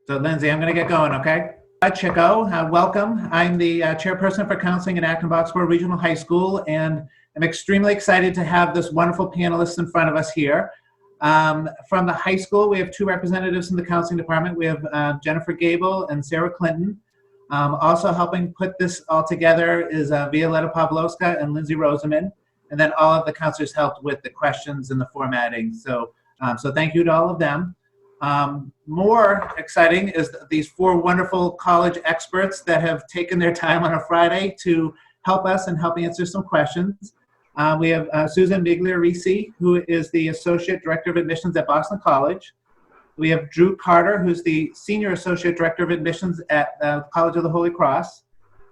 So Lindsay, I'm going to get going, okay? Chico, welcome. I'm the chairperson for counseling at Acton-Boxborough Regional High School, and I'm extremely excited to have this wonderful panelists in front of us here. From the high school, we have two representatives in the counseling department. We have Jennifer Gable and Sarah Clinton. Also helping put this all together is Violetta Pavlovska and Lindsay Roseman. And then all of the counselors helped with the questions and the formatting. So thank you to all of them. More exciting is these four wonderful college experts that have taken their time on a Friday to help us and help answer some questions. We have Susan Migliarese, who is the Associate Director of Admissions at Boston College. We have Drew Carter, who's the Senior Associate Director of Admissions at College of the Holy Cross.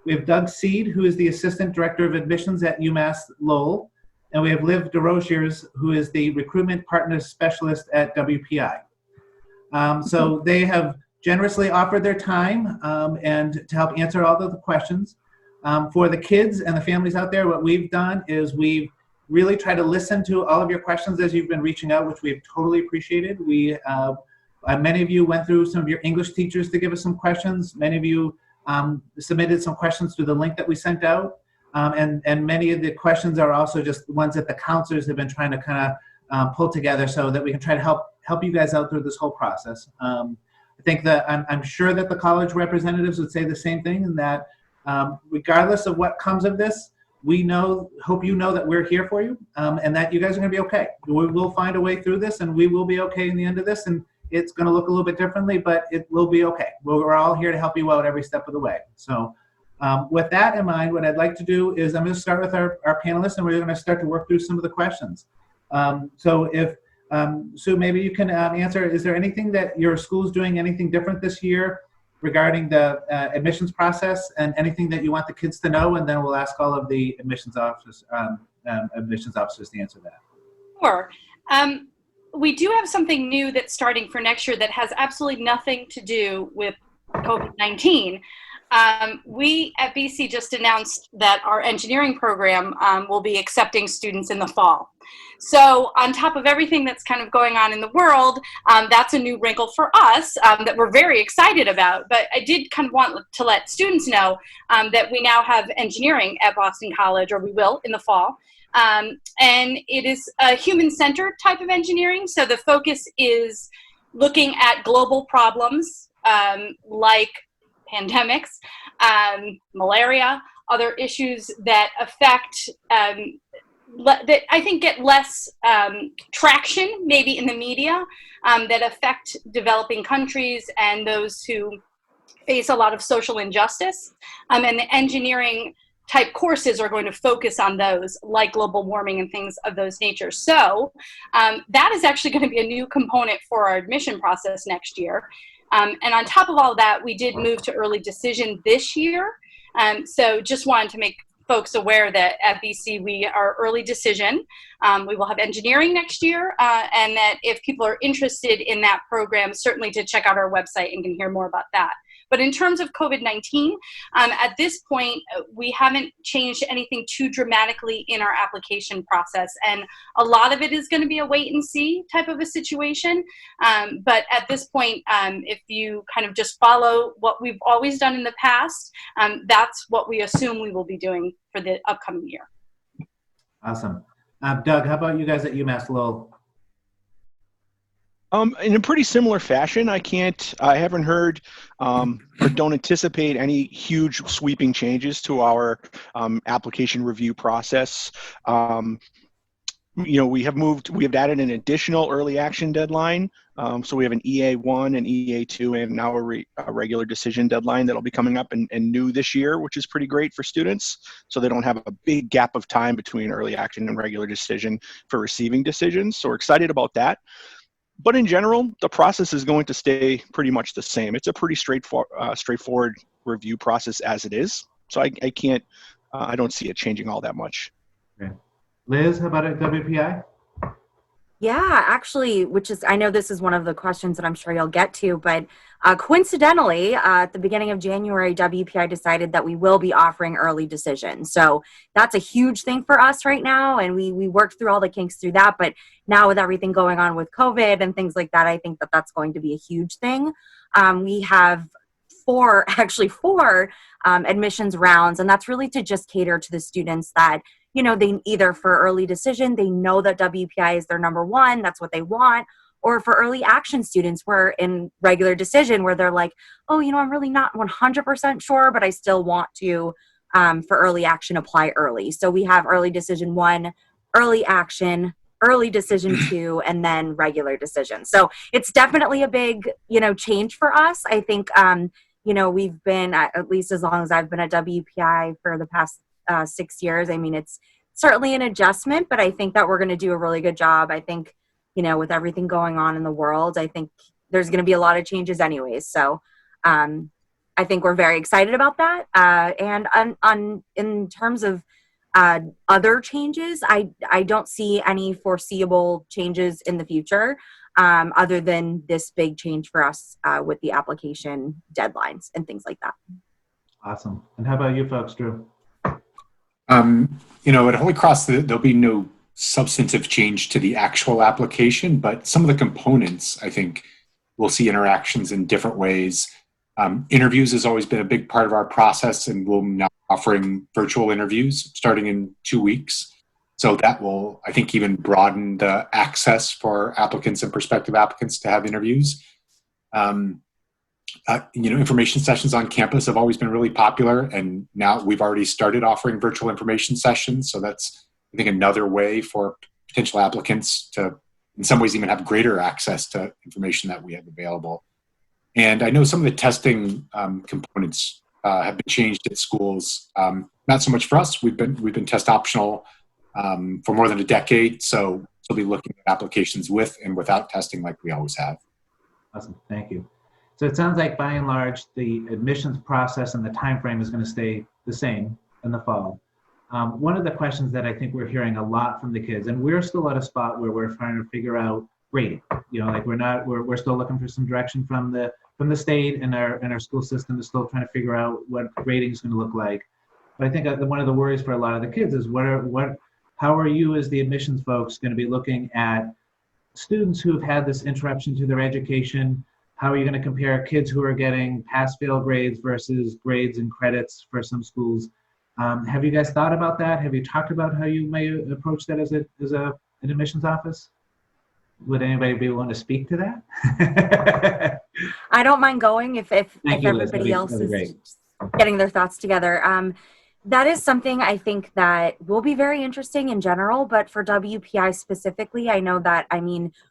We have Doug Seed, who is the Assistant Director of Admissions at UMass Lowell. And we have Liv DeRoziers, who is the Recruitment Partner Specialist at WPI. So they have generously offered their time and to help answer all of the questions. For the kids and the families out there, what we've done is we've really tried to listen to all of your questions as you've been reaching out, which we've totally appreciated. Many of you went through some of your English teachers to give us some questions. Many of you submitted some questions through the link that we sent out. And many of the questions are also just ones that the counselors have been trying to kind of pull together so that we can try to help you guys out through this whole process. I think that I'm sure that the college representatives would say the same thing, and that regardless of what comes of this, hope you know that we're here for you, and that you guys are going to be okay. We will find a way through this, and we will be okay in the end of this, and it's going to look a little bit differently, but it will be okay. We're all here to help you out every step of the way. So with that in mind, what I'd like to do is I'm going to start with our panelists, and we're going to start to work through some of the questions. So if Sue, maybe you can answer, is there anything that your school's doing anything different this year regarding the admissions process, and anything that you want the kids to know? And then we'll ask all of the admissions officers to answer that. Sure. We do have something new that's starting for next year that has absolutely nothing to do with COVID-19. We at BC just announced that our engineering program will be accepting students in the fall. So on top of everything that's kind of going on in the world, that's a new wrinkle for us that we're very excited about. But I did kind of want to let students know that we now have engineering at Boston College, or we will in the fall. And it is a human-centered type of engineering. So the focus is looking at global problems like pandemics, malaria, other issues that affect, that I think get less traction maybe in the media, that affect developing countries and those who face a lot of social injustice. And the engineering type courses are going to focus on those, like global warming and things of those natures. So that is actually going to be a new component for our admission process next year. And on top of all that, we did move to early decision this year. So just wanted to make folks aware that at BC we are early decision. We will have engineering next year, and that if people are interested in that program, certainly to check out our website and can hear more about that. But in terms of COVID-19, at this point, we haven't changed anything too dramatically in our application process. And a lot of it is going to be a wait and see type of a situation. But at this point, if you kind of just follow what we've always done in the past, that's what we assume we will be doing for the upcoming year. Awesome. Doug, how about you guys at UMass Lowell? In a pretty similar fashion. I haven't heard or don't anticipate any huge sweeping changes to our application review process. We have added an additional early action deadline. So we have an EA1 and EA2 and now a regular decision deadline that'll be coming up and new this year, which is pretty great for students. So they don't have a big gap of time between early action and regular decision for receiving decisions. So we're excited about that. But in general, the process is going to stay pretty much the same. It's a pretty straightforward review process as it is. So I don't see it changing all that much. Okay. Liz, how about at WPI? Yeah, actually, I know this is one of the questions that I'm sure you'll get to, but coincidentally, at the beginning of January, WPI decided that we will be offering early decision. So that's a huge thing for us right now, and we worked through all the kinks through that, but now with everything going on with COVID and things like that, I think that that's going to be a huge thing. We have actually four admissions rounds, and that's really to just cater to the students that, they either for early decision, they know that WPI is their number one, that's what they want, or for early action students, we're in regular decision where they're like, oh, I'm really not 100% sure, but I still want to, for early action, apply early. So we have early decision 1, early action, early decision 2, and then regular decision. So it's definitely a big, change for us. I think, we've been, at least as long as I've been at WPI for the past 6 years, I mean, it's certainly an adjustment, but I think that we're going to do a really good job. I think, with everything going on in the world, I think there's going to be a lot of changes anyways. So I think we're very excited about that. And in terms of other changes, I don't see any foreseeable changes in the future other than this big change for us with the application deadlines and things like that. Awesome. And how about you folks, Drew? At Holy Cross, there'll be no substantive change to the actual application, but some of the components, I think, we'll see interactions in different ways. Interviews has always been a big part of our process, and we'll now be offering virtual interviews starting in 2 weeks. So that will, I think, even broaden the access for applicants and prospective applicants to have interviews. Information sessions on campus have always been really popular, and now we've already started offering virtual information sessions. So that's, I think, another way for potential applicants to, in some ways, even have greater access to information that we have available. And I know some of the testing components have been changed at schools. Not so much for us. We've been test optional for more than a decade. So we'll be looking at applications with and without testing like we always have. Awesome. Thank you. So it sounds like by and large, the admissions process and the time frame is going to stay the same in the fall. One of the questions that I think we're hearing a lot from the kids, and we're still at a spot where we're trying to figure out grading. We're still looking for some direction from the state, and our school system is still trying to figure out what grading is going to look like. But I think one of the worries for a lot of the kids is how are you as the admissions folks going to be looking at students who have had this interruption to their education? How are you going to compare kids who are getting pass-fail grades versus grades and credits for some schools? Have you guys thought about that? Have you talked about how you may approach that as an admissions office? Would anybody be willing to speak to that? I don't mind going if everybody else is great. getting their thoughts together. That is something I think that will be very interesting in general, but for WPI specifically, I know that,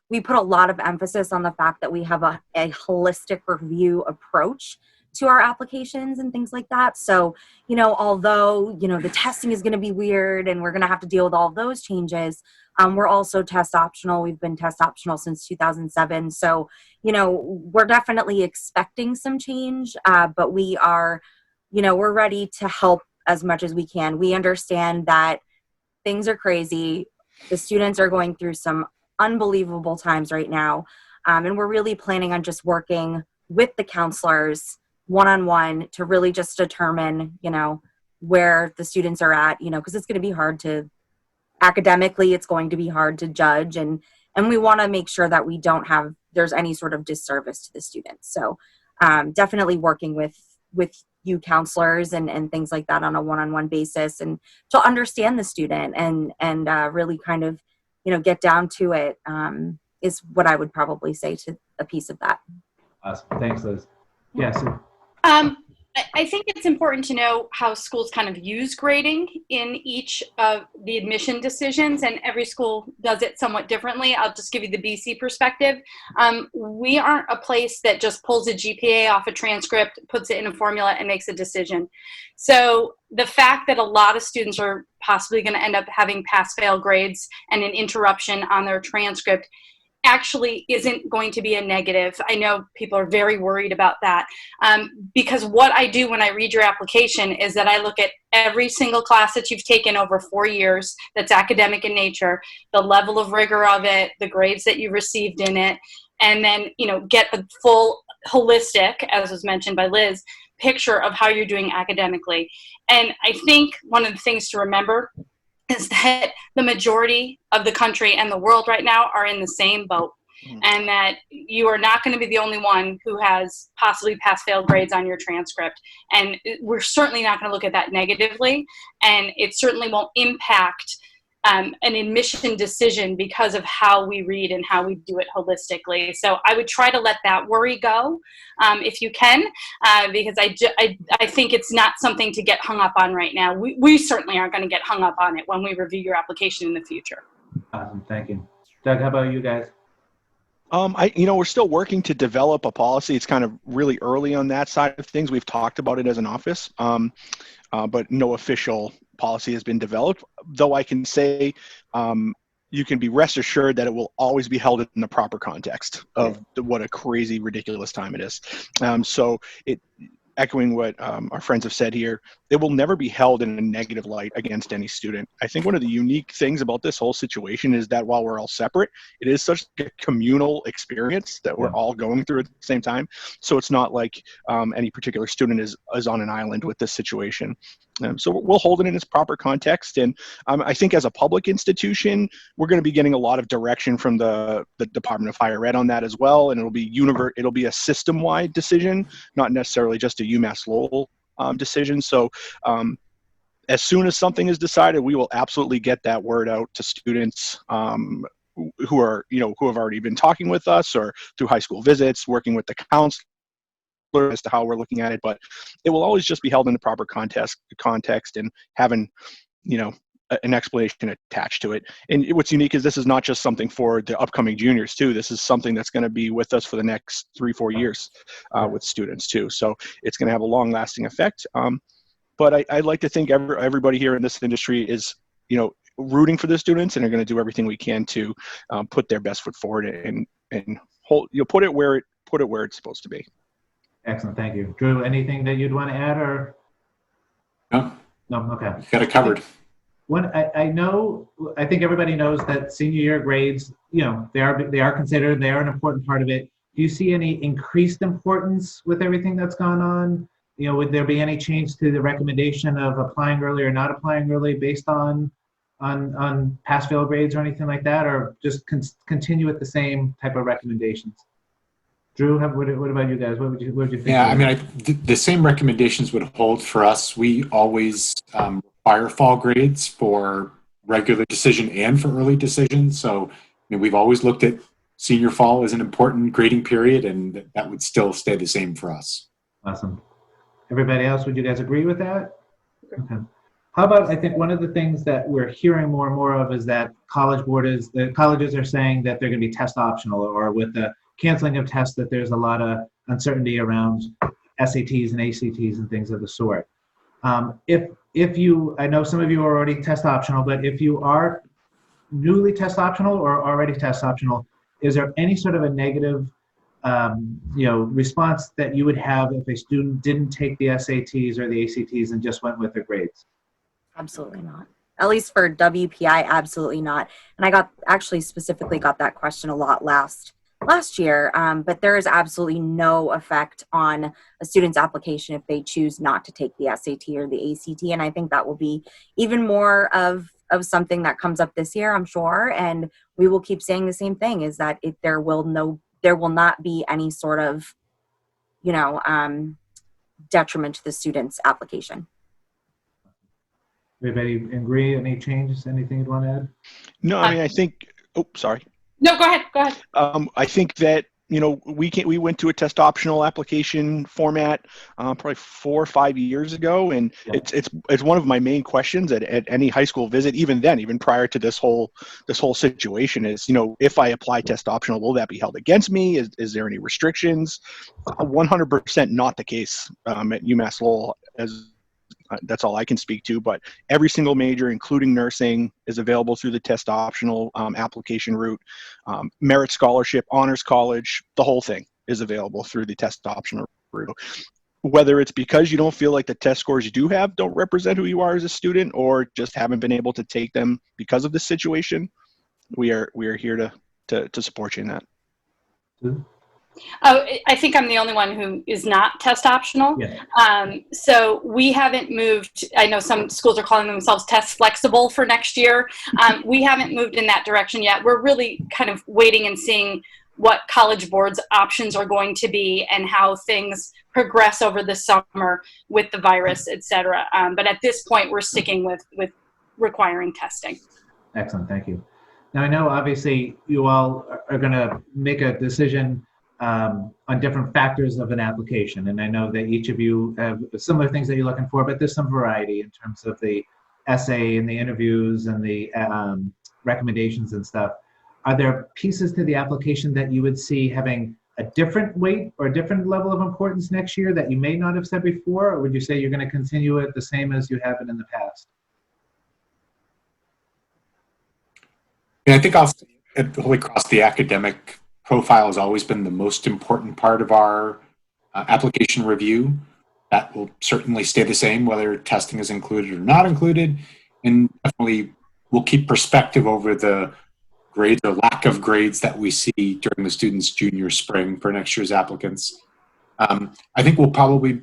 we put a lot of emphasis on the fact that we have a holistic review approach to our applications and things like that. So, although, the testing is going to be weird and we're going to have to deal with all of those changes, we're also test optional. We've been test optional since 2007. So, we're definitely expecting some change, but we are, we're ready to help as much as we can. We understand that things are crazy. The students are going through some unbelievable times right now. And we're really planning on just working with the counselors one-on-one to really just determine, where the students are at, because it's going to be hard to, academically, it's going to be hard to judge. And we want to make sure that there's any sort of disservice to the students. So definitely working with you counselors and things like that on a one-on-one basis, and to understand the student and really kind of, get down to it is what I would probably say to a piece of that. Awesome. Thanks, Liz. Yes. I think it's important to know how schools kind of use grading in each of the admission decisions, and every school does it somewhat differently. I'll just give you the BC perspective. We aren't a place that just pulls a GPA off a transcript, puts it in a formula, and makes a decision. So the fact that a lot of students are possibly going to end up having pass-fail grades and an interruption on their transcript actually isn't going to be a negative. I know people are very worried about that because what I do when I read your application is that I look at every single class that you've taken over 4 years that's academic in nature, the level of rigor of it, the grades that you received in it, and then get a full holistic, as was mentioned by Liz, picture of how you're doing academically. And I think one of the things to remember is that the majority of the country and the world right now are in the same boat. and that you are not going to be the only one who has possibly pass-fail grades on your transcript. And we're certainly not going to look at that negatively, and it certainly won't impact an admission decision because of how we read and how we do it holistically. So I would try to let that worry go if you can, because I think it's not something to get hung up on right now. We certainly aren't going to get hung up on it when we review your application in the future. Awesome, thank you. Doug, how about you guys? We're still working to develop a policy. It's kind of really early on that side of things. We've talked about it as an office, but no official policy has been developed. Though I can say you can be rest assured that it will always be held in the proper context of what a crazy, ridiculous time it is. Echoing what our friends have said here, it will never be held in a negative light against any student. I think one of the unique things about this whole situation is that while we're all separate, it is such a communal experience that we're all going through at the same time. So it's not like any particular student is on an island with this situation. So we'll hold it in its proper context. And I think as a public institution, we're going to be getting a lot of direction from the Department of Higher Ed on that as well. And it'll be a system-wide decision, not necessarily just a UMass Lowell decision. So as soon as something is decided, we will absolutely get that word out to students who have already been talking with us, or through high school visits, working with the counselor as to how we're looking at it. But it will always just be held in the proper context and having, an explanation attached to it. And what's unique is this is not just something for the upcoming juniors too. This is something that's going to be with us for the next 3-4 years with students too. So it's going to have a long lasting effect. But I'd like to think everybody here in this industry is, rooting for the students, and are going to do everything we can to put their best foot forward and put it where it's supposed to be. Excellent, thank you. Drew, anything that you'd want to add, or? No, Okay. got it covered. I think everybody knows that senior year grades, they are considered, they are an important part of it. Do you see any increased importance with everything that's gone on? Would there be any change to the recommendation of applying early or not applying early based on pass-fail grades or anything like that, or just continue with the same type of recommendations? Drew, what about you guys? What would you think? Yeah, the same recommendations would hold for us. We always require fall grades for regular decision and for early decision. So we've always looked at senior fall as an important grading period, and that would still stay the same for us. Awesome. Everybody else, would you guys agree with that? Okay. How about, I think one of the things that we're hearing more and more of is that the colleges are saying that they're going to be test optional, or with the canceling of tests, that there's a lot of uncertainty around SATs and ACTs and things of the sort. If you, I know some of you are already test optional, but if you are newly test optional or already test optional, is there any sort of a negative response that you would have if a student didn't take the SATs or the ACTs and just went with their grades? Absolutely not. At least for WPI, absolutely not. And I actually specifically got that question a lot last year, but there is absolutely no effect on a student's application if they choose not to take the SAT or the ACT. And I think that will be even more of something that comes up this year, I'm sure. And we will keep saying the same thing, is that there will not be any sort of, detriment to the student's application. Everybody agree? Any changes? Anything you'd want to add? No, I think, sorry. No, go ahead. I think that, we went to a test optional application format probably 4 or 5 years ago. And it's one of my main questions at any high school visit, even prior to this whole situation is, if I apply test optional, will that be held against me? Is there any restrictions? 100% not the case at UMass Lowell, as that's all I can speak to, but every single major, including nursing, is available through the test optional application route. Merit scholarship, honors college, the whole thing is available through the test optional route. Whether it's because you don't feel like the test scores you do have don't represent who you are as a student, or just haven't been able to take them because of this situation, we are here to support you in that. Oh, I think I'm the only one who is not test optional. Yeah. So we haven't moved. I know some schools are calling themselves test flexible for next year. We haven't moved in that direction yet. We're really kind of waiting and seeing what College Board's options are going to be and how things progress over the summer with the virus, et cetera. But at this point, we're sticking with requiring testing. Excellent, thank you. Now I know obviously you all are going to make a decision on different factors of an application, and I know that each of you have similar things that you're looking for, but there's some variety in terms of the essay and the interviews and the recommendations and stuff. Are there pieces to the application that you would see having a different weight or a different level of importance next year that you may not have said before, or would you say you're going to continue it the same as you have it in the past? And I think I'll say Holy Cross, the academic profile has always been the most important part of our application review. That will certainly stay the same, whether testing is included or not included. And definitely we'll keep perspective over the grades or lack of grades that we see during the students' junior spring for next year's applicants. I think we'll probably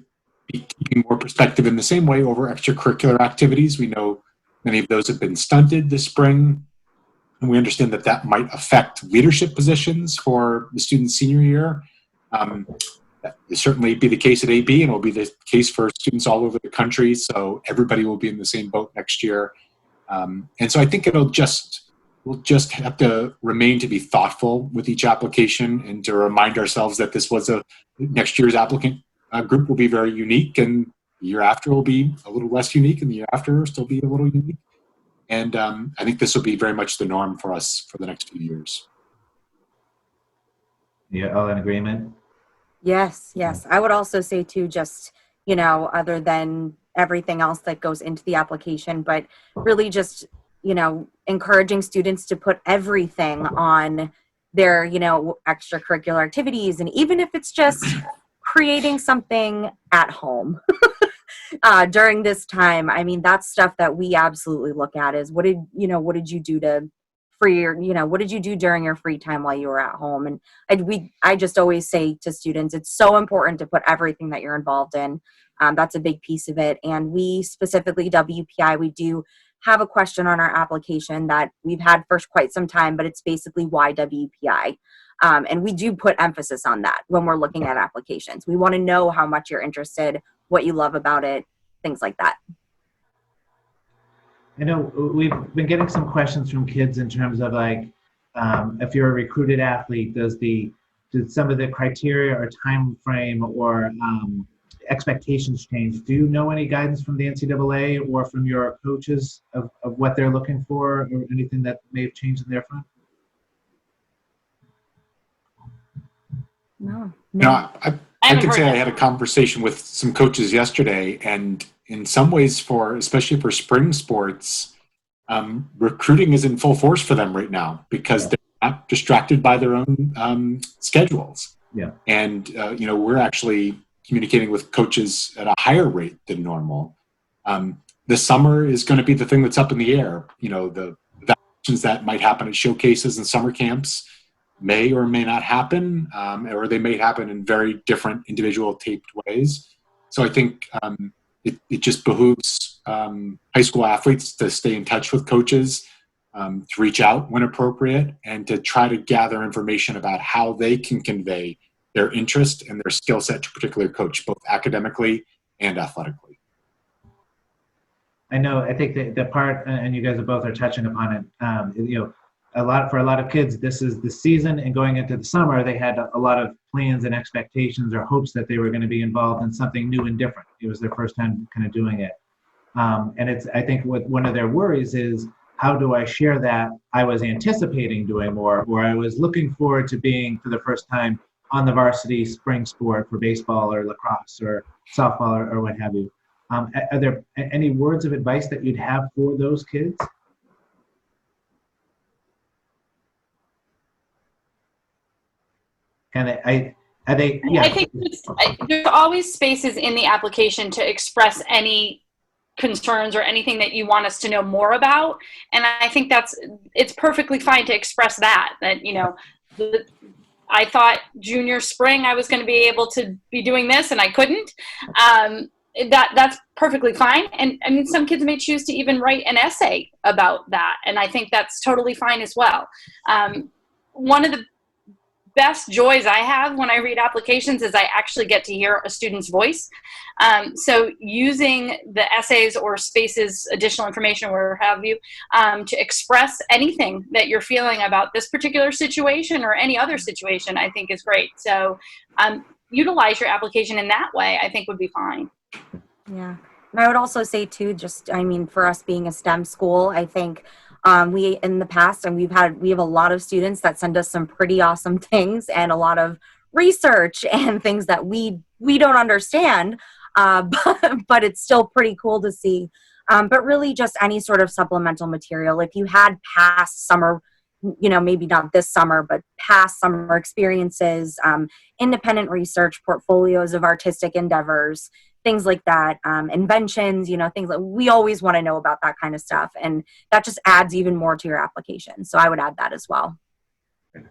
be keeping more perspective in the same way over extracurricular activities. We know many of those have been stunted this spring, and we understand that that might affect leadership positions for the student's senior year. That will certainly be the case at AB, and will be the case for students all over the country. So everybody will be in the same boat next year. And so I think we'll just have to remain to be thoughtful with each application and to remind ourselves that this was next year's applicant group will be very unique, and the year after will be a little less unique, and the year after will still be a little unique. And I think this will be very much the norm for us for the next few years. Yeah, all in agreement? Yes, yes. I would also say too, just, you know, other than everything else that goes into the application, but really just, you know, encouraging students to put everything on their, you know, extracurricular activities. And even if it's just creating something at home during this time, I mean, that's stuff that we absolutely look at is what did you do what did you do during your free time while you were at home? And I just always say to students, it's so important to put everything that you're involved in. That's a big piece of it. And we specifically, WPI, we do have a question on our application that we've had for quite some time, but it's basically why WPI. And we do put emphasis on that when we're looking at applications. We want to know how much you're interested, what you love about it, things like that. I know we've been getting some questions from kids in terms of like, if you're a recruited athlete, did some of the criteria or time frame or expectations change? Do you know any guidance from the NCAA or from your coaches of what they're looking for, or anything that may have changed in their front? No. I can say I had a conversation with some coaches yesterday, and in some ways, especially for spring sports, recruiting is in full force for them right now because they're not distracted by their own schedules. Yeah. And we're actually communicating with coaches at a higher rate than normal. The summer is going to be the thing that's up in the air. You know, the evaluations that might happen at showcases and summer camps may or may not happen, or they may happen in very different individual taped ways. So I think it just behooves high school athletes to stay in touch with coaches, to reach out when appropriate, and to try to gather information about how they can convey their interest and their skill set to a particular coach, both academically and athletically. I think the part, and you guys both are touching upon it, for a lot of kids, this is the season, and going into the summer, they had a lot of plans and expectations or hopes that they were going to be involved in something new and different. It was their first time kind of doing it. And I think one of their worries is, how do I share that I was anticipating doing more, or I was looking forward to being for the first time on the varsity spring sport for baseball or lacrosse or softball or what have you. Are there any words of advice that you'd have for those kids? I think there's always spaces in the application to express any concerns or anything that you want us to know more about. And I think it's perfectly fine to express that I thought junior spring I was going to be able to be doing this and I couldn't. That's perfectly fine. And I mean, some kids may choose to even write an essay about that. And I think that's totally fine as well. One of the best joys I have when I read applications is I actually get to hear a student's voice. So using the essays or spaces, additional information, or have you, to express anything that you're feeling about this particular situation or any other situation, I think is great. So utilize your application in that way, I think would be fine. Yeah. And I would also say too, just, I mean, for us being a STEM school, I think we in the past, and we have a lot of students that send us some pretty awesome things and a lot of research and things that we don't understand, but it's still pretty cool to see. But really just any sort of supplemental material. If you had past summer, maybe not this summer, but past summer experiences, independent research, portfolios of artistic endeavors, things like that, inventions, things like, we always want to know about that kind of stuff. And that just adds even more to your application. So I would add that as well. I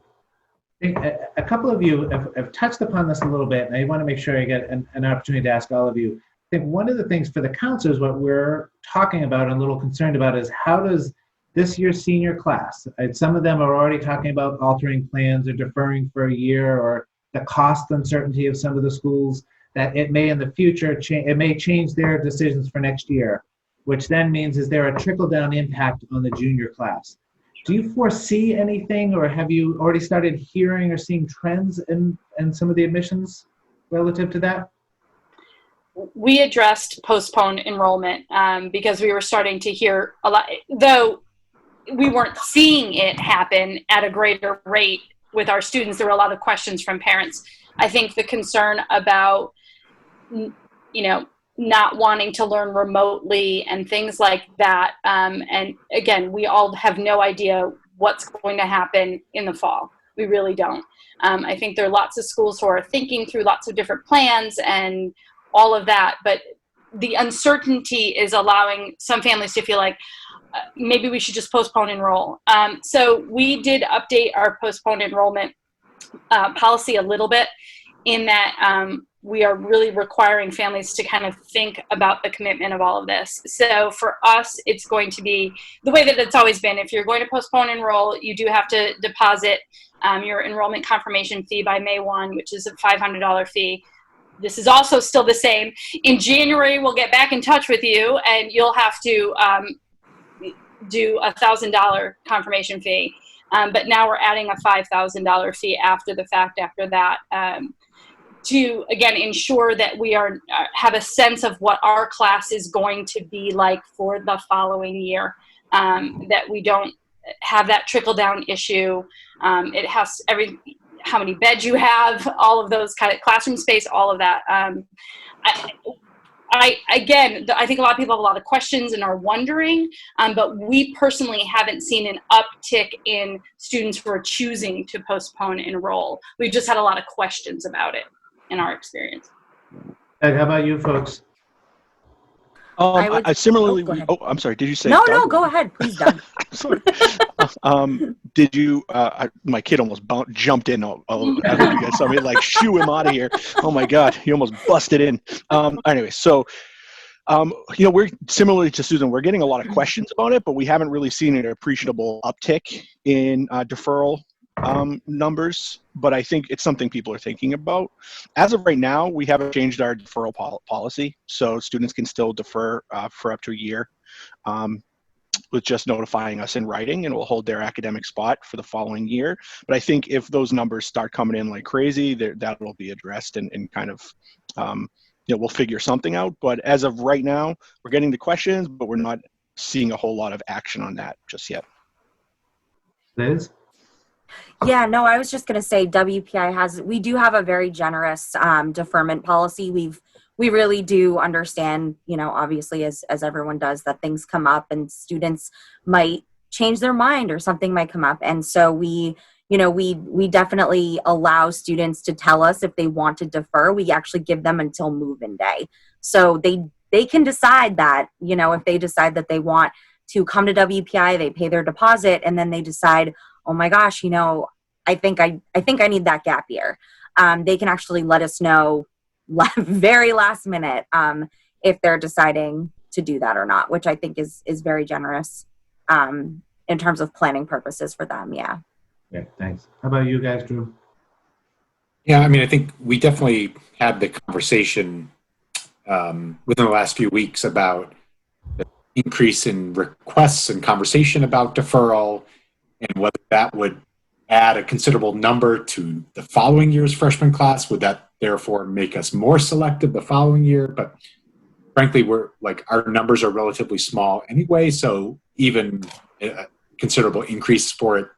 think a couple of you have touched upon this a little bit, and I want to make sure I get an opportunity to ask all of you. I think one of the things for the counselors, what we're talking about and a little concerned about is how does this year's senior class, some of them are already talking about altering plans or deferring for a year, or the cost uncertainty of some of the schools, that it may in the future, it may change their decisions for next year, which then means is there a trickle-down impact on the junior class? Do you foresee anything, or have you already started hearing or seeing trends in some of the admissions relative to that? We addressed postponed enrollment because we were starting to hear a lot, though we weren't seeing it happen at a greater rate with our students. There were a lot of questions from parents. I think the concern about, not wanting to learn remotely and things like that. And again, we all have no idea what's going to happen in the fall. We really don't. I think there are lots of schools who are thinking through lots of different plans and all of that, but the uncertainty is allowing some families to feel like maybe we should just postpone enroll. So we did update our postponed enrollment policy a little bit, in that we are really requiring families to kind of think about the commitment of all of this. So for us, it's going to be the way that it's always been. If you're going to postpone enroll, you do have to deposit your enrollment confirmation fee by May 1, which is a $500 fee. This is also still the same. In January, we'll get back in touch with you, and you'll have to do a $1,000 confirmation fee. But now we're adding a $5,000 fee after the fact after that, to, again, ensure that we have a sense of what our class is going to be like for the following year, that we don't have that trickle-down issue. It has how many beds you have, all of those kind of classroom space, all of that. I think a lot of people have a lot of questions and are wondering, but we personally haven't seen an uptick in students who are choosing to postpone enroll. We've just had a lot of questions about it in our experience. Doug, how about you folks? I similarly, go ahead. I'm sorry, did you say No, Doug? go ahead, please, Doug. Sorry. Did you, my kid almost jumped in. I hope you guys saw me shoo him out of here. Oh my God, he almost busted in. Anyway, so, we're similarly to Susan, we're getting a lot of questions about it, but we haven't really seen an appreciable uptick in deferral numbers, but I think it's something people are thinking about. As of right now, we haven't changed our deferral policy, so students can still defer for up to a year, with just notifying us in writing, and we'll hold their academic spot for the following year. But I think if those numbers start coming in like crazy, that will be addressed and kind of, we'll figure something out. But as of right now, we're getting the questions, but we're not seeing a whole lot of action on that just yet. Liz? Yeah, no, I was just going to say we do have a very generous deferment policy. We really do understand, obviously as everyone does, that things come up and students might change their mind or something might come up. And so we definitely allow students to tell us if they want to defer. We actually give them until move-in day. So they can decide that, if they decide that they want to come to WPI, they pay their deposit, and then they decide, oh my gosh, I think I need that gap year. They can actually let us know very last minute if they're deciding to do that or not, which I think is very generous in terms of planning purposes for them. Yeah. Yeah, thanks. How about you guys, Drew? Yeah, I mean, I think we definitely had the conversation within the last few weeks about the increase in requests and conversation about deferral and whether that would add a considerable number to the following year's freshman class. Would that therefore make us more selective the following year? But frankly, we're like, our numbers are relatively small anyway, so even a considerable increase for it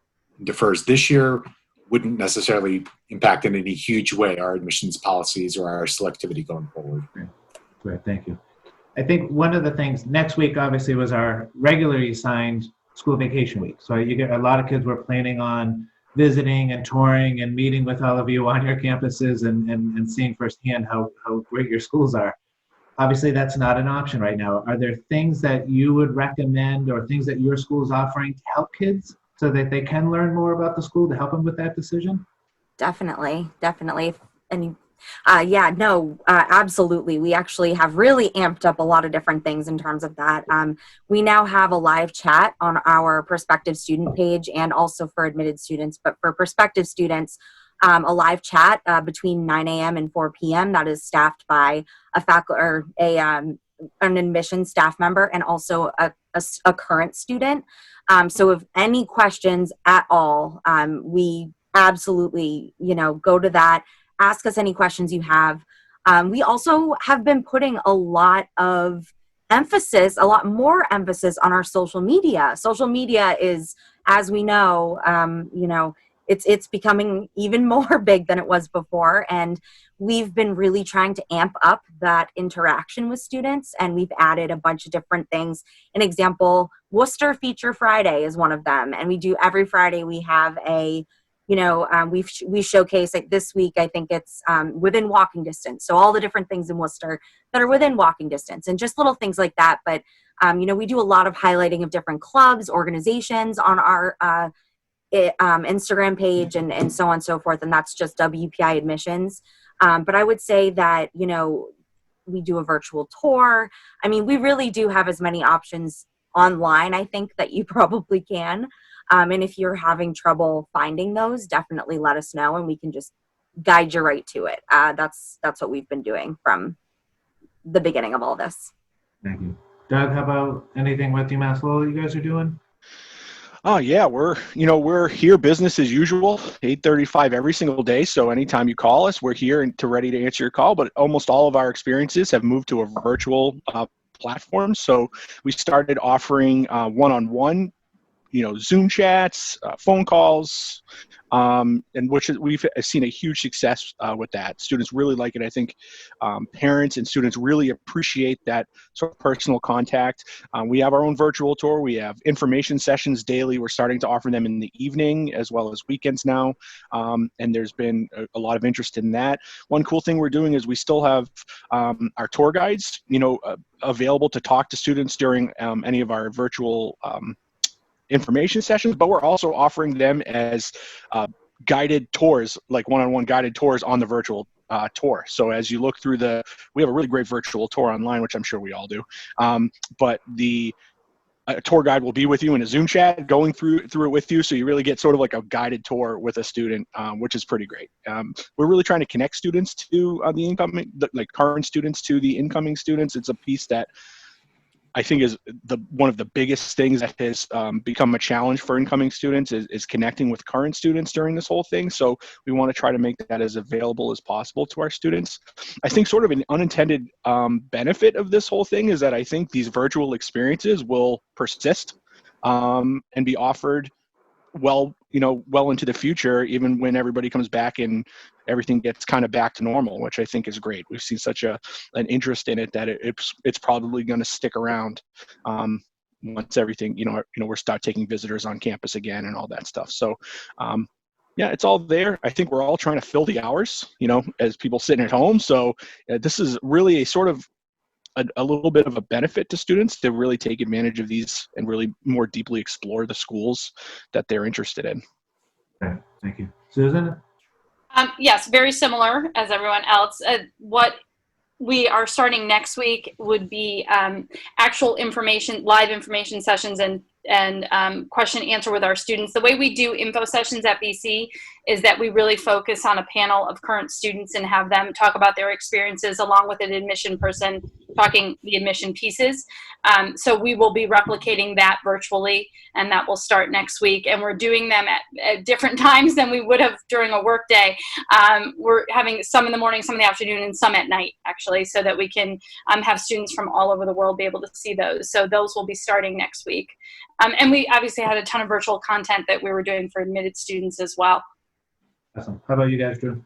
defers this year wouldn't necessarily impact in any huge way our admissions policies or our selectivity going forward. Great, thank you. I think one of the things next week obviously was our regularly assigned school vacation week. So you get a lot of kids were planning on visiting and touring and meeting with all of you on your campuses and seeing firsthand how great your schools are. Obviously, that's not an option right now. Are there things that you would recommend or things that your school is offering to help kids so that they can learn more about the school to help them with that decision? Definitely. And absolutely. We actually have really amped up a lot of different things in terms of that. We now have a live chat on our prospective student page and also for admitted students. But for prospective students, a live chat between 9 a.m. and 4 p.m. that is staffed by a faculty or an admissions staff member and also a current student. So if any questions at all, we absolutely, go to that. Ask us any questions you have. We also have been putting a lot more emphasis on our social media. Social media is, as we know, it's becoming even more big than it was before. And we've been really trying to amp up that interaction with students. And we've added a bunch of different things. An example, Worcester Feature Friday is one of them. And we do every Friday, we have we showcase, like this week, I think it's within walking distance. So all the different things in Worcester that are within walking distance and just little things like that. But, we do a lot of highlighting of different clubs, organizations on our Instagram page and so on and so forth. And that's just WPI admissions. But I would say that, we do a virtual tour. I mean, we really do have as many options online, I think, that you probably can. And if you're having trouble finding those, definitely let us know and we can just guide you right to it. That's what we've been doing from the beginning of all this. Thank you. Doug, how about anything with UMass Lowell you guys are doing? Oh yeah, we're here business as usual, 8:35 every single day. So anytime you call us, we're here and ready to answer your call. But almost all of our experiences have moved to a virtual platform. So we started offering one-on-one, Zoom chats, phone calls, and we've seen a huge success with that. Students really like it. I think parents and students really appreciate that sort of personal contact. We have our own virtual tour. We have information sessions daily. We're starting to offer them in the evening as well as weekends now, and there's been a lot of interest in that. One cool thing we're doing is we still have our tour guides, available to talk to students during any of our virtual information sessions, but we're also offering them as guided tours, like one-on-one guided tours on the virtual tour. So as you look through we have a really great virtual tour online, which I'm sure we all do. But the tour guide will be with you in a Zoom chat, going through it with you. So you really get sort of like a guided tour with a student, which is pretty great. We're really trying to connect students to current students to the incoming students. It's a piece that I think is one of the biggest things that has become a challenge for incoming students is connecting with current students during this whole thing. So we want to try to make that as available as possible to our students. I think sort of an unintended benefit of this whole thing is that I think these virtual experiences will persist and be offered well into the future, even when everybody comes back and everything gets kind of back to normal, which I think is great. We've seen such an interest in it that it's probably going to stick around once everything, we start taking visitors on campus again and all that stuff. So, it's all there. I think we're all trying to fill the hours, as people sitting at home. So this is really a sort of a little bit of a benefit to students to really take advantage of these and really more deeply explore the schools that they're interested in. Okay, thank you. Susan? Yes, very similar as everyone else. What we are starting next week would be actual live information sessions and question and answer with our students. The way we do info sessions at BC is that we really focus on a panel of current students and have them talk about their experiences along with an admission person talking the admission pieces. So we will be replicating that virtually, and that will start next week. And we're doing them at different times than we would have during a work day. We're having some in the morning, some in the afternoon, and some at night, actually, so that we can have students from all over the world be able to see those. So those will be starting next week. And we obviously had a ton of virtual content that we were doing for admitted students as well. Awesome. How about you guys, Drew?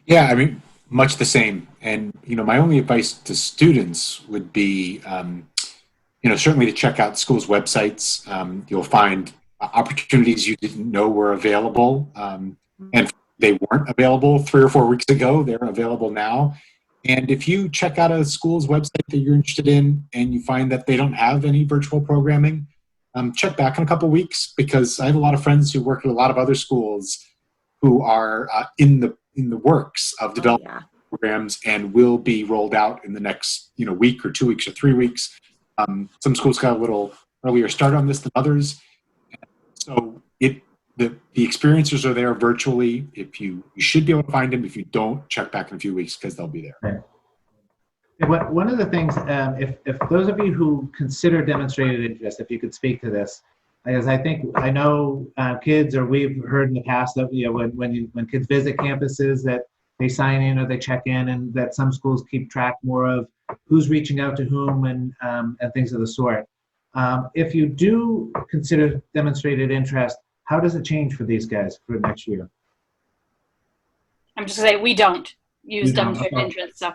Yeah, I mean, much the same. And, my only advice to students would be, certainly to check out schools' websites. You'll find opportunities you didn't know were available. And they weren't available 3 or 4 weeks ago. They're available now. And if you check out a school's website that you're interested in and you find that they don't have any virtual programming, check back in a couple of weeks, because I have a lot of friends who work at a lot of other schools who are in the works of developing programs and will be rolled out in the next week or 2 weeks or 3 weeks. Some schools got a little earlier start on this than others, so the experiences are there virtually. If you should be able to find them. If you don't, check back in a few weeks, because they'll be there. Right. One of the things, if those of you who consider demonstrated interest, if you could speak to this, because I know kids, or we've heard in the past that when kids visit campuses that they sign in or they check in, and that some schools keep track more of who's reaching out to whom and things of the sort. If you do consider demonstrated interest, how does it change for these guys for next year? I'm just going to say we don't use demonstrated interest. So.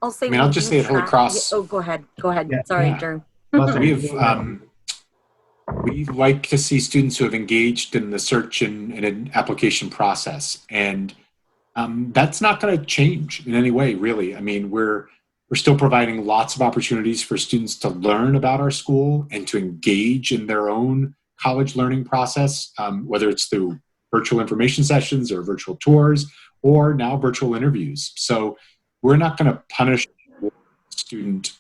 I'll say. I'll just say at Holy Cross. Oh, go ahead. Yeah. Sorry, Drew. We like to see students who have engaged in the search and an application process, and that's not going to change in any way, really. I mean, we're still providing lots of opportunities for students to learn about our school and to engage in their own college learning process, whether it's through virtual information sessions or virtual tours, or now virtual interviews. So we're not going to punish a student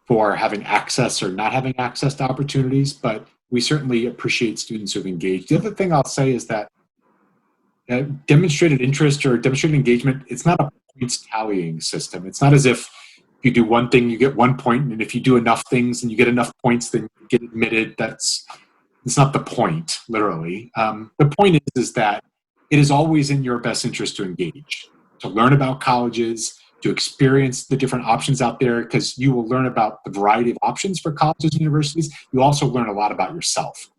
for having access or not having access to opportunities, but we certainly appreciate students who've engaged. The other thing I'll say is that demonstrated interest or demonstrated engagement, it's not a points tallying system. It's not as if you do one thing, you get 1 point, and if you do enough things and you get enough points, then you get admitted. It's not the point, literally. The point is that it is always in your best interest to engage, to learn about colleges, to experience the different options out there, because you will learn about the variety of options for colleges and universities. You also learn a lot about yourself.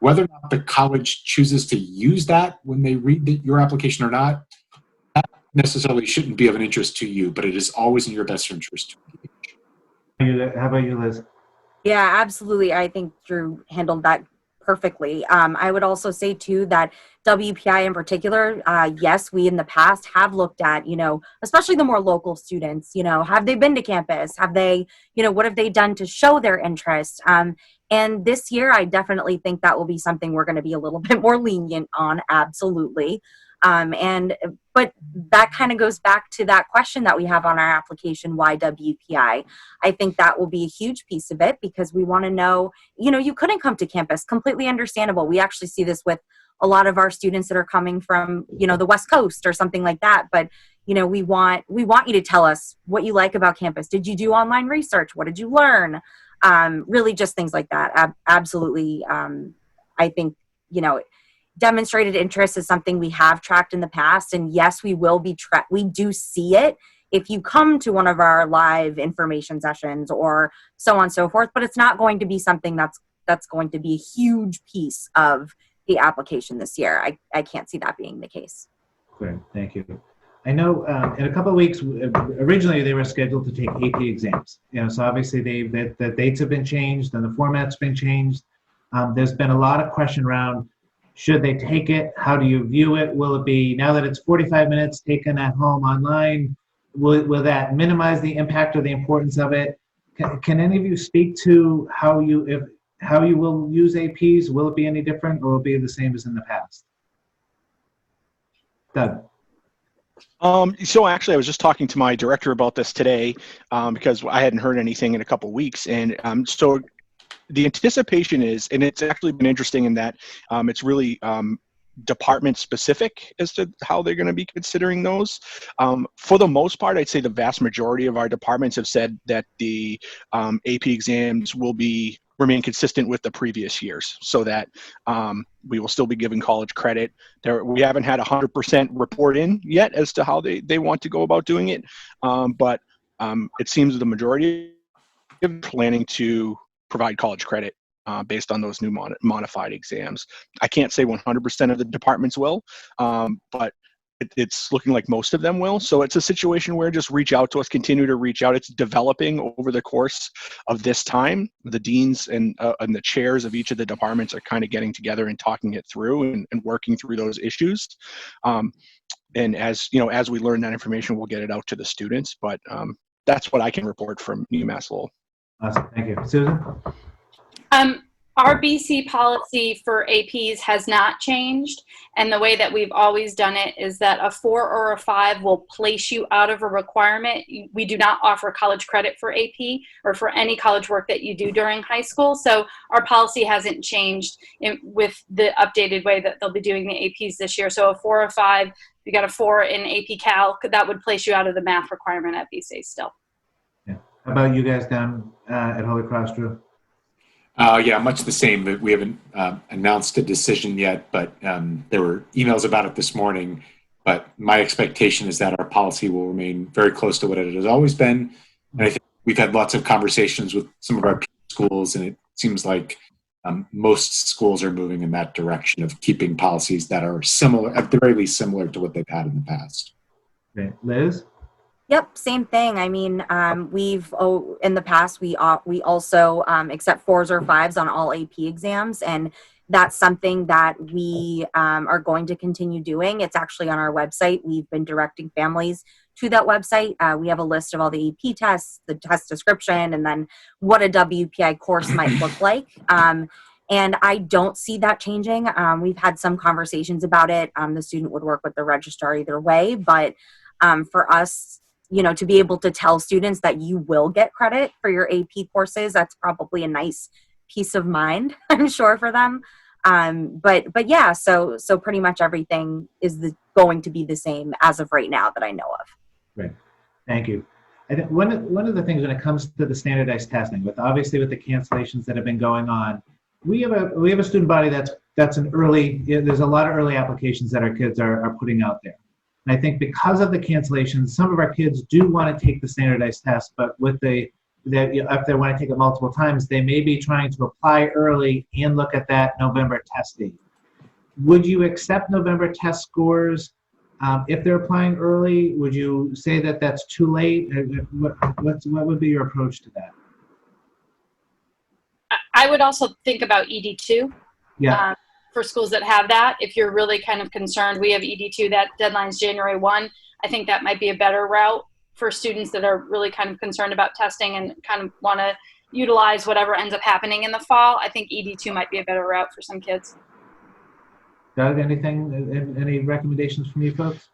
Whether or not the college chooses to use that when they read your application or not, that necessarily shouldn't be of an interest to you, but it is always in your best interest to engage. How about you, Liz? Yeah, absolutely. I think Drew handled that perfectly. I would also say too that WPI in particular, yes, we in the past have looked at, especially the more local students, have they been to campus? Have they, what have they done to show their interest? And this year, I definitely think that will be something we're going to be a little bit more lenient on. Absolutely. But that kind of goes back to that question that we have on our application, why WPI? I think that will be a huge piece of it, because we want to know, you couldn't come to campus, completely understandable. We actually see this with a lot of our students that are coming from, the West Coast or something like that. But, we want you to tell us what you like about campus. Did you do online research? What did you learn? Really just things like that. Absolutely. I think, demonstrated interest is something we have tracked in the past, and yes, we will be we do see it if you come to one of our live information sessions or so on and so forth, but it's not going to be something that's going to be a huge piece of the application this year. I can't see that being the case. Great, thank you. I know in a couple of weeks, originally they were scheduled to take AP exams. So obviously the dates have been changed and the format's been changed. There's been a lot of question around, should they take it? How do you view it? Will it be, now that it's 45 minutes taken at home online, will that minimize the impact or the importance of it? Can any of you speak to how you will use APs? Will it be any different, or will it be the same as in the past? Doug. So actually, I was just talking to my director about this today because I hadn't heard anything in a couple of weeks. And so the anticipation is, and it's actually been interesting in that it's really department specific as to how they're going to be considering those. For the most part, I'd say the vast majority of our departments have said that the AP exams will remain consistent with the previous years, so that we will still be giving college credit. We haven't had 100% report in yet as to how they want to go about doing it, but it seems the majority of planning to provide college credit based on those new modified exams. I can't say 100% of the departments will, but it's looking like most of them will. So it's a situation where just reach out to us, continue to reach out. It's developing over the course of this time. The deans and the chairs of each of the departments are kind of getting together and talking it through and working through those issues. And as we learn that information, we'll get it out to the students. But that's what I can report from UMass Lowell. Awesome, thank you. Susan? Our BC policy for APs has not changed, and the way that we've always done it is that a 4 or a 5 will place you out of a requirement. We do not offer college credit for AP or for any college work that you do during high school, so our policy hasn't changed with the updated way that they'll be doing the APs this year. So a 4 or 5, you got a 4 in AP Cal, that would place you out of the math requirement at BC still. Yeah. How about you guys down at Holy Cross, Drew? Yeah, much the same. But we haven't announced a decision yet, but there were emails about it this morning. But my expectation is that our policy will remain very close to what it has always been. And I think we've had lots of conversations with some of our peer schools, and it seems like most schools are moving in that direction of keeping policies that are similar, at the very least similar to what they've had in the past. Okay. Liz? Yep, same thing. I mean, in the past we also accept 4s or 5s on all AP exams, and that's something that we are going to continue doing. It's actually on our website. We've been directing families to that website. We have a list of all the AP tests, the test description, and then what a WPI course might look like. And I don't see that changing. We've had some conversations about it. The student would work with the registrar either way, but for us, to be able to tell students that you will get credit for your AP courses, that's probably a nice peace of mind, I'm sure, for them. But yeah, so pretty much everything is going to be the same as of right now that I know of. Great, thank you. I think one of the things when it comes to the standardized testing, with the cancellations that have been going on, we have a student body that's an early. There's a lot of early applications that our kids are putting out there. And I think because of the cancellations, some of our kids do want to take the standardized test, but if they want to take it multiple times, they may be trying to apply early and look at that November test date. Would you accept November test scores if they're applying early? Would you say that that's too late? What would be your approach to that? I would also think about ED2. Yeah. For schools that have that, if you're really kind of concerned, we have ED2, that deadline's January 1. I think that might be a better route for students that are really kind of concerned about testing and kind of want to utilize whatever ends up happening in the fall. I think ED2 might be a better route for some kids. Doug, any recommendations from you folks?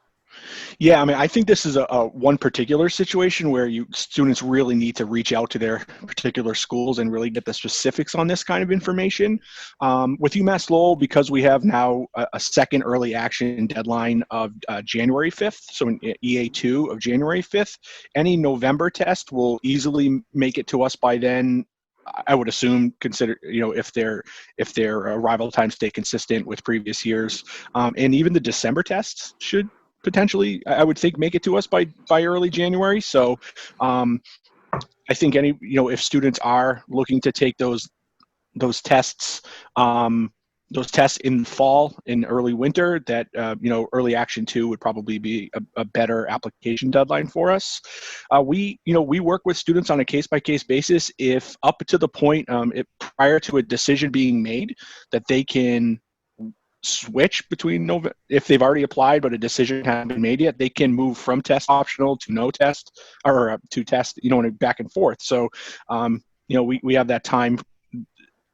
Yeah, I mean, I think this is a one particular situation where students really need to reach out to their particular schools and really get the specifics on this kind of information. With UMass Lowell, because we have now a second early action deadline of January 5th, so an EA2 of January 5th, any November test will easily make it to us by then. I would assume, if their arrival times stay consistent with previous years, and even the December tests should potentially, I would think, make it to us by early January. So I think if students are looking to take those tests in the fall, in early winter, that early action 2 would probably be a better application deadline for us. We work with students on a case-by-case basis. If up to the point prior to a decision being made that they can switch between if they've already applied but a decision hasn't been made yet, they can move from test optional to no test, or to test, back and forth. So we have that time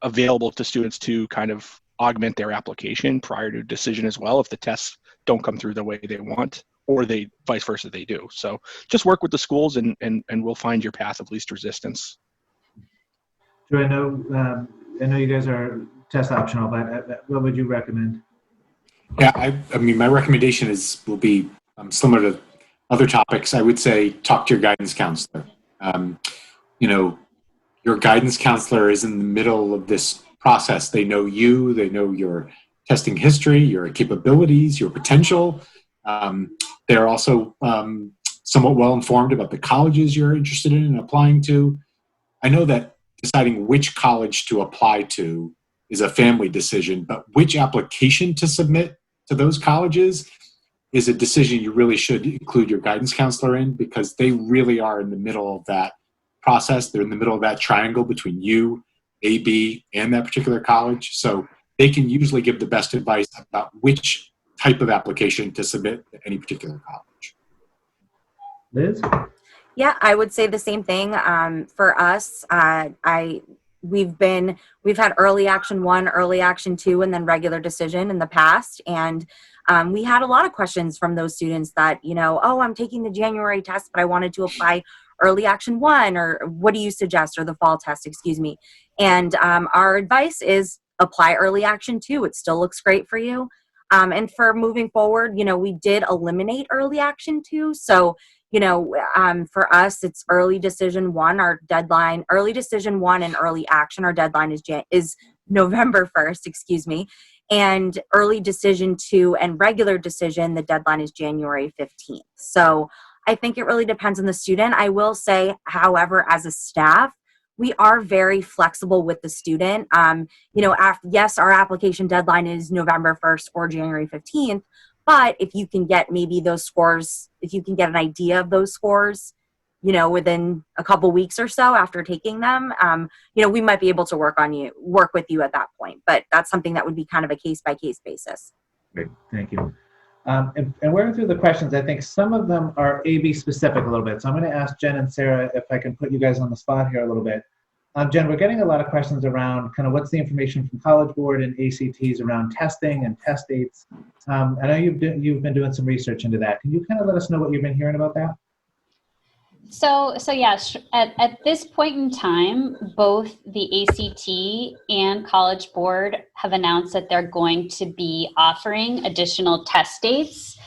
available to students to kind of augment their application prior to decision as well if the tests don't come through the way they want, or they vice versa they do. So just work with the schools and we'll find your path of least resistance. Drew, I know you guys are test optional, but what would you recommend? Yeah, I mean, my recommendation will be similar to other topics. I would say talk to your guidance counselor. You know, your guidance counselor is in the middle of this process. They know you, they know your testing history, your capabilities, your potential. They're also somewhat well informed about the colleges you're interested in and applying to. I know that deciding which college to apply to is a family decision, but which application to submit to those colleges is a decision you really should include your guidance counselor in, because they really are in the middle of that process. They're in the middle of that triangle between you, AB, and that particular college. So they can usually give the best advice about which type of application to submit to any particular college. Liz? Yeah, I would say the same thing. For us, we've had early action 1, early action 2, and then regular decision in the past. And we had a lot of questions from those students that, oh, I'm taking the January test, but I wanted to apply early action 1, or what do you suggest, or the fall test, excuse me. And our advice is apply early action 2. It still looks great for you. And for moving forward, we did eliminate early action 2. So, for us, it's early decision 1, our deadline, early decision 1 and early action, our deadline is November 1st, excuse me. And early decision 2 and regular decision, the deadline is January 15th. So I think it really depends on the student. I will say, however, as a staff, we are very flexible with the student. Yes, our application deadline is November 1st or January 15th, but if you can get maybe those scores, if you can get an idea of those scores, within a couple weeks or so after taking them, we might be able to work with you at that point. But that's something that would be kind of a case-by-case basis. Great, thank you. And working through the questions, I think some of them are AB specific a little bit. So I'm going to ask Jen and Sarah if I can put you guys on the spot here a little bit. Jen, we're getting a lot of questions around kind of what's the information from College Board and ACTs around testing and test dates. I know you've been doing some research into that. Can you kind of let us know what you've been hearing about that? So yes, at this point in time, both the ACT and College Board have announced that they're going to be offering additional test dates.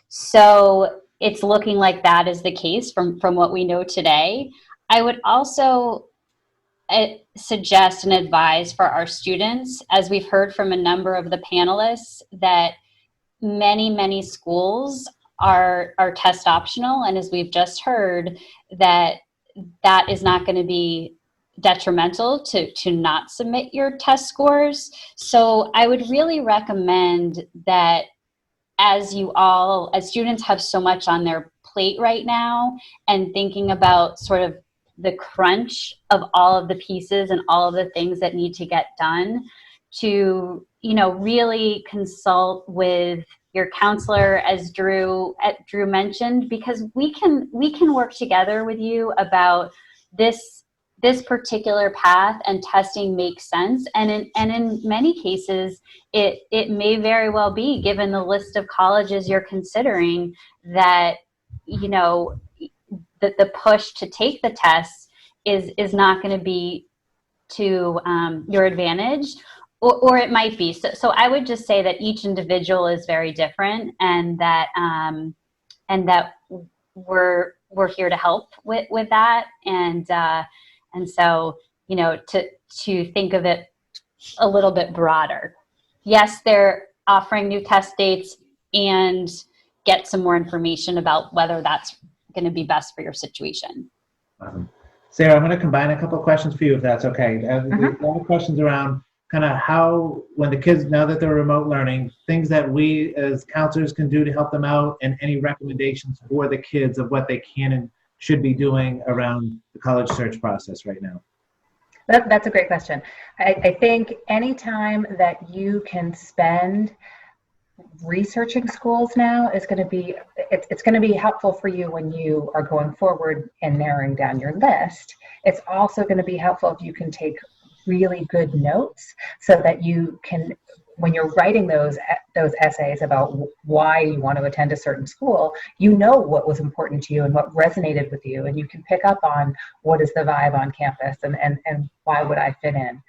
So it's looking like that is the case from what we know today. I would also suggest and advise for our students, as we've heard from a number of the panelists, that many schools are test optional, and as we've just heard, that is not going to be detrimental to not submit your test scores. So I would really recommend that, as students have so much on their plate right now, and thinking about sort of the crunch of all of the pieces and all of the things that need to get done, to really consult with your counselor, as Drew mentioned, because we can work together with you about this particular path, and testing makes sense. And in many cases, it may very well be, given the list of colleges you're considering, that that the push to take the tests is not going to be to your advantage. Or it might be. So I would just say that each individual is very different, and that we're here to help with that. And so to think of it a little bit broader. Yes, they're offering new test dates, and get some more information about whether that's going to be best for your situation. Sarah, I'm going to combine a couple of questions for you, if that's okay. There's a lot of questions around kind of how, when the kids, now that they're remote learning, things that we as counselors can do to help them out, and any recommendations for the kids of what they can and should be doing around the college search process right now. That's a great question. I think anytime that you can spend researching schools now is going to be, it's going to be helpful for you when you are going forward and narrowing down your list. It's also going to be helpful if you can take really good notes, so that you can when you're writing those essays about why you want to attend a certain school, you know what was important to you and what resonated with you, and you can pick up on what is the vibe on campus and why would I fit in.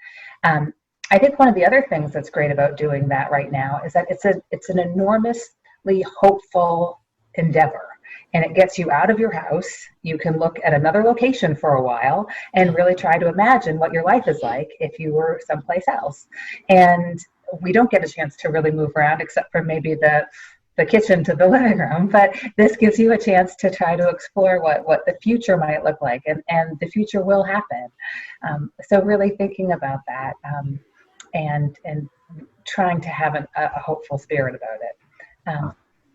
I think one of the other things that's great about doing that right now is that it's an enormously hopeful endeavor. And it gets you out of your house. You can look at another location for a while and really try to imagine what your life is like if you were someplace else. And we don't get a chance to really move around except for maybe the kitchen to the living room, but this gives you a chance to try to explore what the future might look like, and the future will happen. So really thinking about that and trying to have a hopeful spirit about it.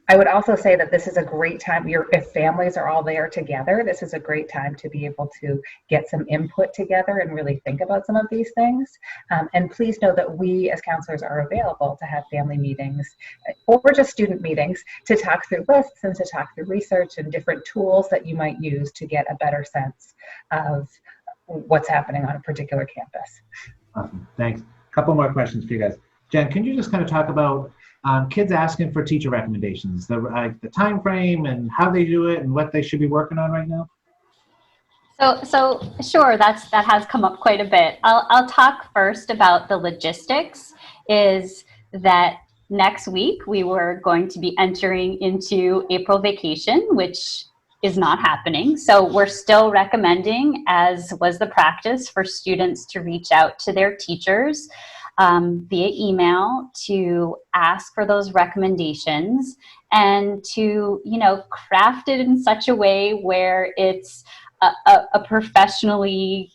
I would also say that this is a great time, if families are all there together, this is a great time to be able to get some input together and really think about some of these things. And please know that we as counselors are available to have family meetings or just student meetings to talk through lists and to talk through research and different tools that you might use to get a better sense of what's happening on a particular campus. Awesome, thanks. A couple more questions for you guys. Jen, can you just kind of talk about kids asking for teacher recommendations, the time frame and how they do it and what they should be working on right now? So sure, that has come up quite a bit. I'll talk first about the logistics. Is that next week we were going to be entering into April vacation, which is not happening. So we're still recommending, as was the practice, for students to reach out to their teachers via email to ask for those recommendations and to, craft it in such a way where it's a professionally,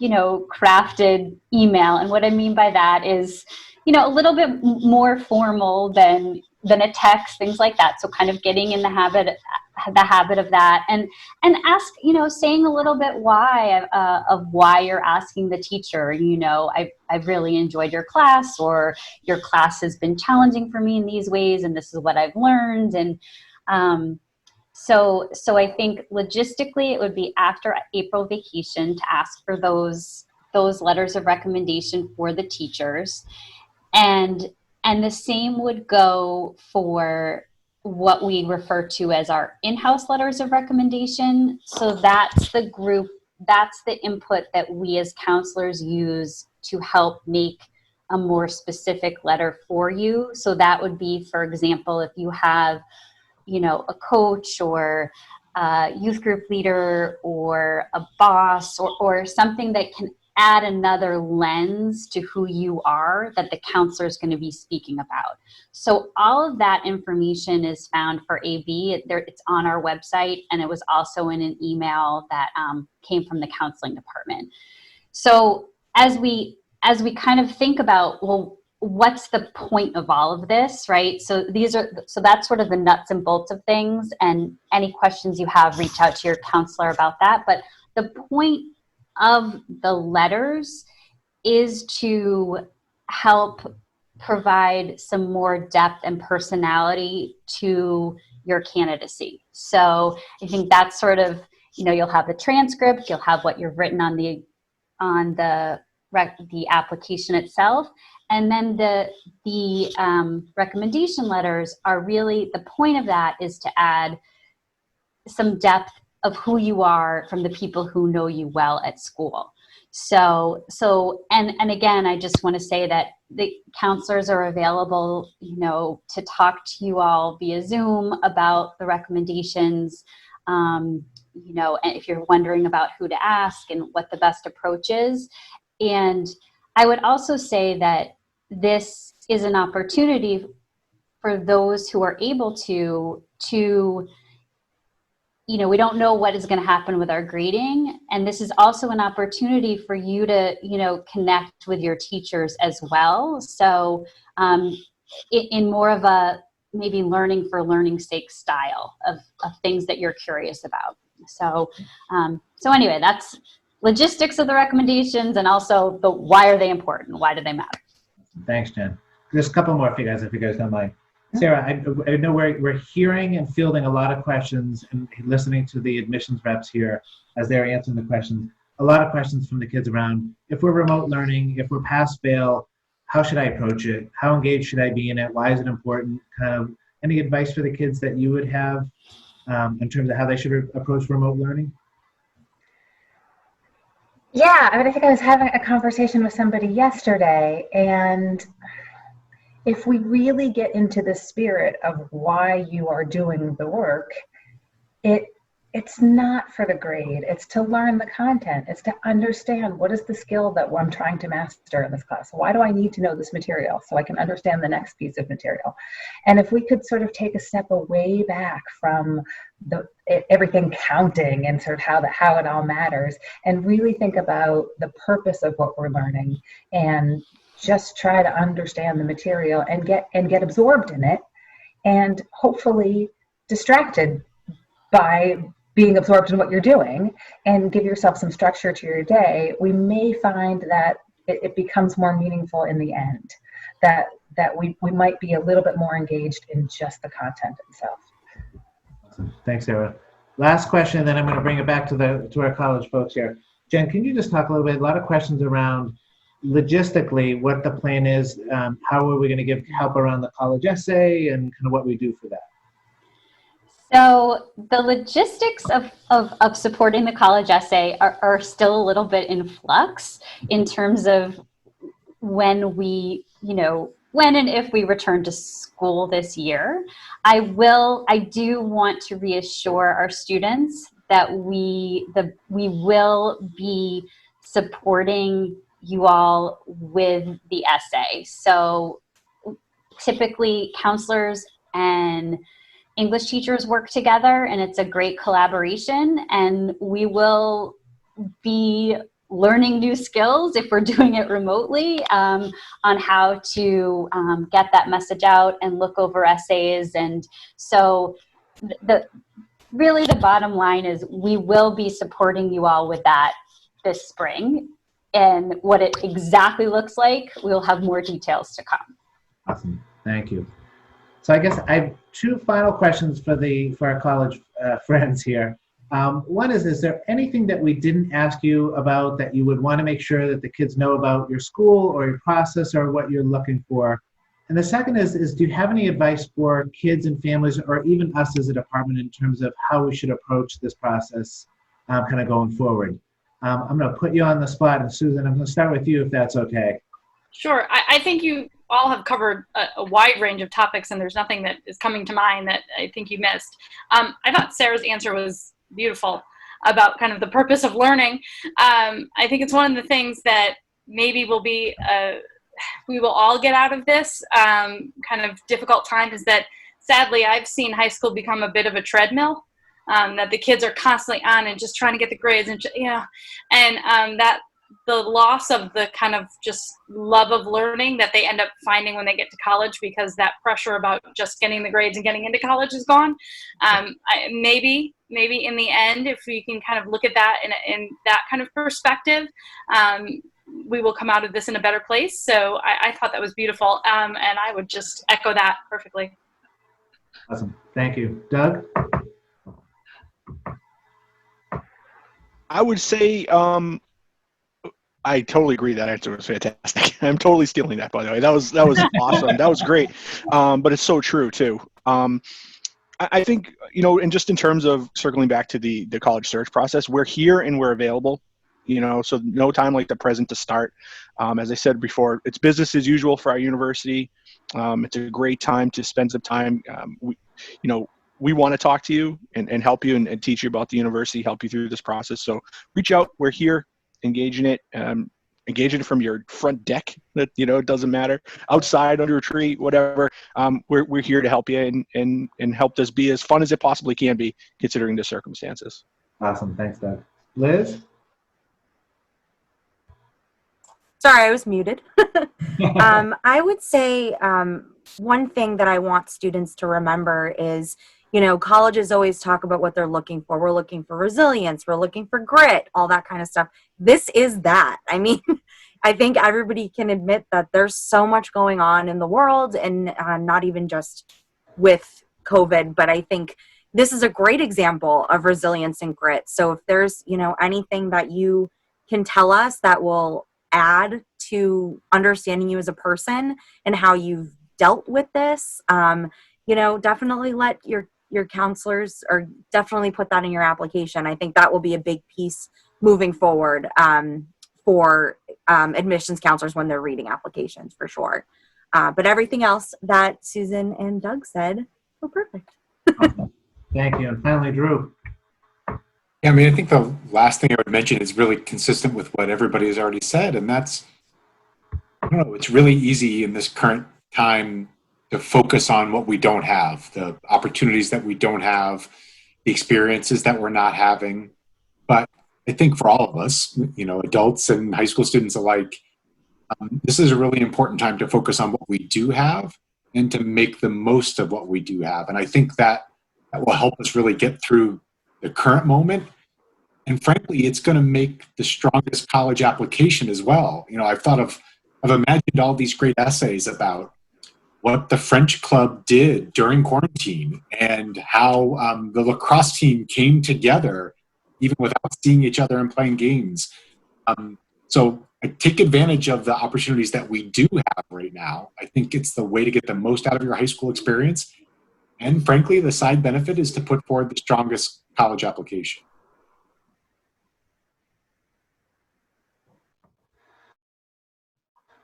crafted email. And what I mean by that is, a little bit more formal than a text, things like that. So kind of getting in the habit of that, and ask, saying a little bit why of why you're asking the teacher. I've really enjoyed your class, or your class has been challenging for me in these ways, and this is what I've learned. And so I think logistically it would be after April vacation to ask for those letters of recommendation for the teachers, and the same would go for what we refer to as our in-house letters of recommendation. So that's the input that we as counselors use to help make a more specific letter for you. So that would be, for example, if you have, a coach or a youth group leader or a boss or something that can add another lens to who you are that the counselor is going to be speaking about. So all of that information is found for AB. It's on our website, and it was also in an email that came from the counseling department. So as we kind of think about, well, what's the point of all of this, right? So that's sort of the nuts and bolts of things, and any questions you have, reach out to your counselor about that. But the point of the letters is to help provide some more depth and personality to your candidacy. So I think that's sort of, you'll have the transcript, you'll have what you've written on the application itself, and then the recommendation letters are really, the point of that is to add some depth of who you are from the people who know you well at school. So again, I just want to say that the counselors are available, to talk to you all via Zoom about the recommendations, and if you're wondering about who to ask and what the best approach is. And I would also say that this is an opportunity for those who are able to we don't know what is going to happen with our grading. And this is also an opportunity for you to, connect with your teachers as well. So in more of a maybe learning for learning's sake style of things that you're curious about. So anyway, that's logistics of the recommendations, and also the why are they important? Why do they matter? Thanks, Jen. There's a couple more for you guys, if you guys don't mind. Sarah, I know we're hearing and fielding a lot of questions and listening to the admissions reps here as they're answering the questions. A lot of questions from the kids around if we're remote learning, if we're pass fail, how should I approach it? How engaged should I be in it? Why is it important? Kind of any advice for the kids that you would have in terms of how they should approach remote learning? Yeah, I mean, I think I was having a conversation with somebody yesterday, and if we really get into the spirit of why you are doing the work, it's not for the grade. It's to learn the content. It's to understand what is the skill that I'm trying to master in this class. Why do I need to know this material so I can understand the next piece of material? And if we could sort of take a step away back from everything counting and sort of how it all matters, and really think about the purpose of what we're learning, and just try to understand the material and get absorbed in it, and hopefully distracted by being absorbed in what you're doing, and give yourself some structure to your day, we may find that it becomes more meaningful in the end, that we might be a little bit more engaged in just the content itself. Awesome. Thanks, Sarah. Last question, then I'm going to bring it back to our college folks here. Jen, can you just talk a little bit, a lot of questions around logistically what the plan is, how are we going to give help around the college essay, and kind of what we do for that? So the logistics of supporting the college essay are still a little bit in flux in terms of when and if we return to school this year. I do want to reassure our students that we will be supporting you all with the essay. So typically counselors and English teachers work together, and it's a great collaboration, and we will be learning new skills if we're doing it remotely on how to get that message out and look over essays. And so the bottom line is we will be supporting you all with that this spring, and what it exactly looks like, we'll have more details to come. Awesome. Thank you. So I guess I have two final questions for our college friends here. One is there anything that we didn't ask you about that you would want to make sure that the kids know about your school or your process or what you're looking for? And the second is do you have any advice for kids and families, or even us as a department, in terms of how we should approach this process kind of going forward? I'm going to put you on the spot, and Susan, I'm going to start with you if that's okay. Sure. I think you all have covered a wide range of topics, and there's nothing that is coming to mind that I think you missed. I thought Sarah's answer was beautiful about kind of the purpose of learning. I think it's one of the things that maybe we will all get out of this kind of difficult time, is that sadly I've seen high school become a bit of a treadmill, that the kids are constantly on and just trying to get the grades, and that the loss of the kind of just love of learning that they end up finding when they get to college, because that pressure about just getting the grades and getting into college is gone. Maybe in the end, if we can kind of look at that in that kind of perspective, we will come out of this in a better place. So I thought that was beautiful, and I would just echo that perfectly. Awesome. Thank you. Doug? I would say I totally agree. That answer was fantastic. I'm totally stealing that, by the way. That was awesome. That was great. But it's so true too. I think, and just in terms of circling back to the college search process, we're here and we're available, so no time like the present to start. As I said before, it's business as usual for our university. It's a great time to spend some time. We want to talk to you and help you and teach you about the university, help you through this process. So reach out. We're here. Engage in it. Engage in it from your front deck. That it doesn't matter. Outside, under a tree, whatever. We're here to help you and help this be as fun as it possibly can be, considering the circumstances. Awesome. Thanks, Doug. Liz? Sorry, I was muted. I would say one thing that I want students to remember is, colleges always talk about what they're looking for. We're looking for resilience. We're looking for grit, all that kind of stuff. This is that. I mean, I think everybody can admit that there's so much going on in the world, and not even just with COVID, but I think this is a great example of resilience and grit. So if there's, anything that you can tell us that will add to understanding you as a person and how you've dealt with this, definitely let your counselors, or definitely put that in your application. I think that will be a big piece moving forward for admissions counselors when they're reading applications, for sure. But everything else that Susan and Doug said, oh, perfect. Awesome. Thank you. And finally, Drew. Yeah, I mean, I think the last thing I would mention is really consistent with what everybody has already said, and that's, I don't know, it's really easy in this current time to focus on what we don't have, the opportunities that we don't have, the experiences that we're not having. But I think for all of us, adults and high school students alike, this is a really important time to focus on what we do have and to make the most of what we do have. And I think that will help us really get through the current moment. And frankly, it's going to make the strongest college application as well. I've imagined all these great essays about what the French club did during quarantine and how the lacrosse team came together even without seeing each other and playing games. So I take advantage of the opportunities that we do have right now. I think it's the way to get the most out of your high school experience. And frankly, the side benefit is to put forward the strongest college application.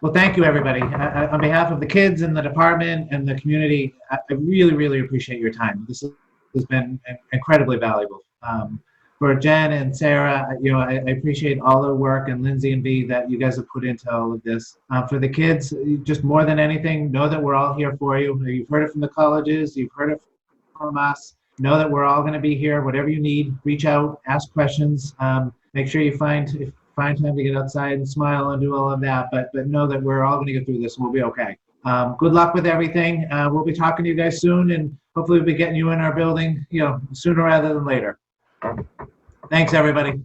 Well, thank you, everybody. On behalf of the kids and the department and the community, I really, really appreciate your time. This has been incredibly valuable. For Jen and Sarah, I appreciate all the work, and Lindsay and Bea, that you guys have put into all of this. For the kids, just more than anything, know that we're all here for you. You've heard it from the colleges, you've heard it from us. Know that we're all going to be here. Whatever you need, reach out, ask questions. Make sure you find time to get outside and smile and do all of that. But know that we're all going to get through this and we'll be okay. Good luck with everything. We'll be talking to you guys soon, and hopefully we'll be getting you in our building, sooner rather than later. Thanks, everybody.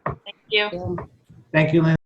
Thank you. Thank you, Lynn.